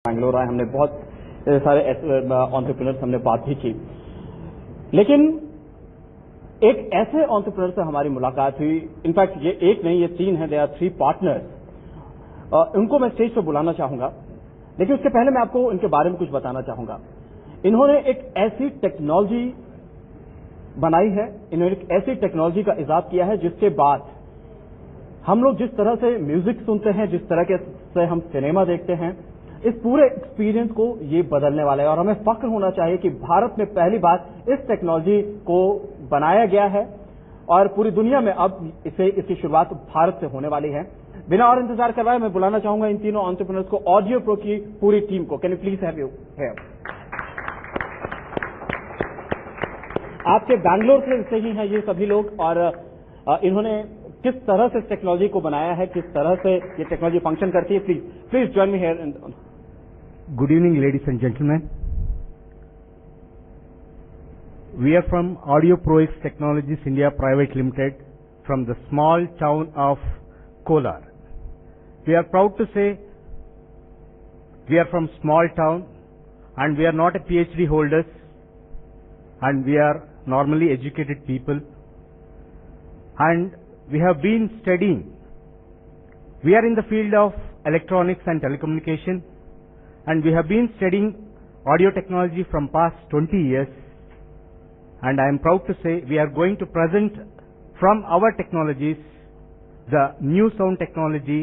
बैंगलोर आए, हमने बहुत सारे एंटरप्रेन्योर्स हमने बात भी की, लेकिन एक ऐसे एंटरप्रेन्योर से हमारी मुलाकात हुई। इनफैक्ट ये एक नहीं, ये तीन है, दे आर 3 पार्टनर्स। उनको मैं स्टेज पर बुलाना चाहूंगा, लेकिन उसके पहले मैं आपको इनके बारे में कुछ बताना चाहूंगा। इन्होंने एक ऐसी टेक्नोलॉजी बनाई है, इन्होंने एक ऐसी टेक्नोलॉजी का इजाद किया है जिसके बाद हम लोग जिस तरह से म्यूजिक सुनते हैं, जिस तरह से हम सिनेमा देखते हैं, इस पूरे एक्सपीरियंस को ये बदलने वाला है। और हमें फख्र होना चाहिए कि भारत में पहली बार इस टेक्नोलॉजी को बनाया गया है और पूरी दुनिया में अब इसकी शुरुआत भारत से होने वाली है। बिना और इंतजार करवाए मैं बुलाना चाहूंगा इन तीनों एंटरप्रेन्योर्स को, ऑडियो प्रो की पूरी टीम को। Can you please have you here. आपके बैंगलोर से ही हैं ये सभी लोग, और इन्होंने किस तरह से इस टेक्नोलॉजी को बनाया है, किस तरह से ये टेक्नोलॉजी फंक्शन करती है। Please join me here. Good evening, ladies and gentlemen. We are from Audio Pro X Technologies India Private Limited from the small town of Kolar. We are proud to say we are from small town and we are not a PhD holders and we are normally educated people and we have been studying. We are in the field of electronics and telecommunication. And we have been studying audio technology from past 20 years. And I am proud to say we are going to present from our technologies the new sound technology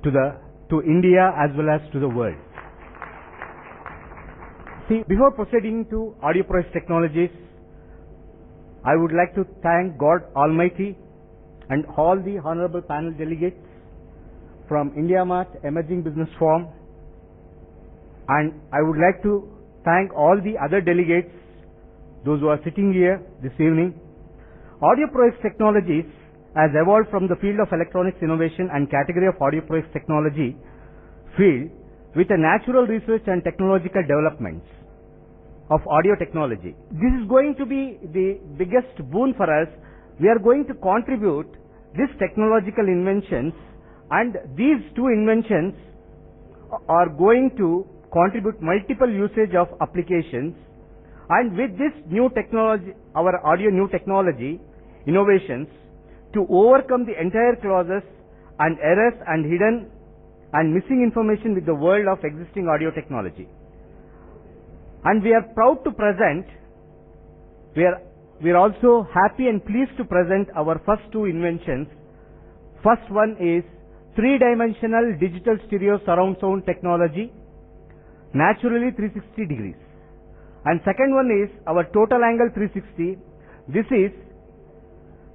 to India as well as to the world. See, before proceeding to Audio Pro X Technologies, I would like to thank God Almighty and all the honorable panel delegates from IndiaMart Emerging Business Forum. And I would like to thank all the other delegates, those who are sitting here this evening. Audio Pro X Technologies has evolved from the field of electronics innovation and category of Audio Pro X Technology field with a natural research and technological developments of audio technology. This is going to be the biggest boon for us. We are going to contribute these technological inventions, and these two inventions are going to contribute multiple usage of applications. And with this new technology, our audio new technology innovations, to overcome the entire clauses and errors and hidden and missing information with the world of existing audio technology. And we are proud to present, we are also happy and pleased to present our first two inventions. First one is 3-dimensional digital stereo surround sound technology, naturally 360 degrees. And second one is our total angle 360. This is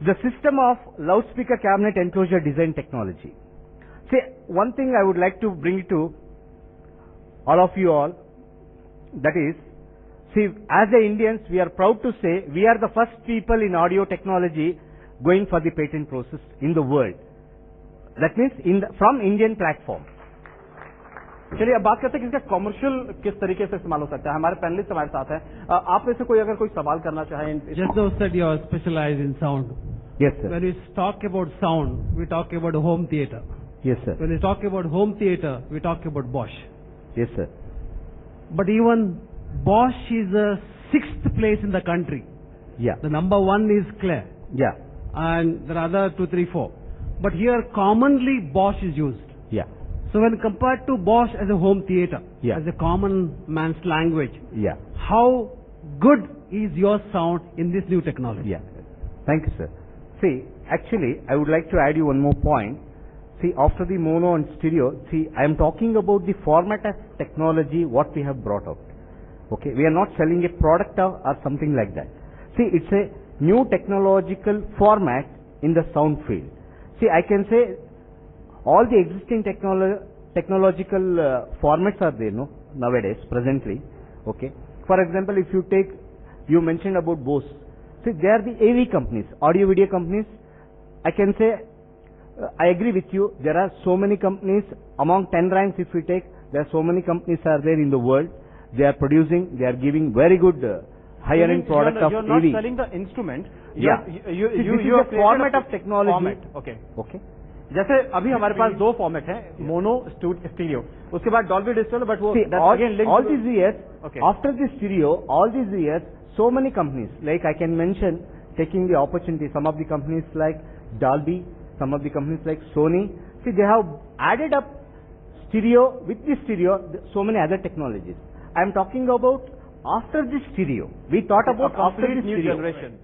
the system of loudspeaker cabinet enclosure design technology. See, one thing I would like to bring to all of you all, that is, see, as the Indians, we are proud to say we are the first people in audio technology going for the patent process in the world. That means from Indian platform. चलिए अब बात करते हैं कि इसका commercial किस तरीके से इस्तेमाल हो सकता है। हमारे पैनलिस्ट हमारे साथ हैं। आप में से कोई अगर कोई सवाल करना चाहें। Just now said you are specialized in sound. Yes, sir. When we talk about sound, we talk about home theater. Yes, sir. When we talk about home theater, we talk about Bosch. Yes, sir. But even Bosch is the 6th place in the country. Yeah. The number 1 is Claire. Yeah. And there are other 2, 3, 4. But here commonly Bosch is used. Yeah. So when compared to Bosch as a home theater, Yeah. as a common man's language, Yeah. how good is your sound in this new technology? Yeah. Thank you, sir. See, actually, I would like to add you one more point. See, after the mono and stereo, see, I am talking about the format of technology what we have brought out. Okay, we are not selling a product or something like that. See, it's a new technological format in the sound field. See, I can say all the existing technological formats are there, no, nowadays, presently. Okay. For example, if you mentioned about Bose. See, they are the AV companies, audio video companies. I can say, I agree with you. There are so many companies among 10 ranks. If we take, there are so many companies are there in the world. They are producing, they are giving very good higher-end product of AV. You're not selling the instrument. Yeah. You this is a format of technology. Format. Okay. Okay. जैसे अभी हमारे पास दो format हैं, mono stereo, उसके बाद Dolby digital, but वो See, all these years, Okay. after the stereo, all these years, so many companies, like I can mention, taking the opportunity, some of the companies like Dolby, some of the companies like Sony, see, they have added up stereo, with the stereo, so many other technologies. I am talking about after the stereo. We thought about after the new stereo. generation.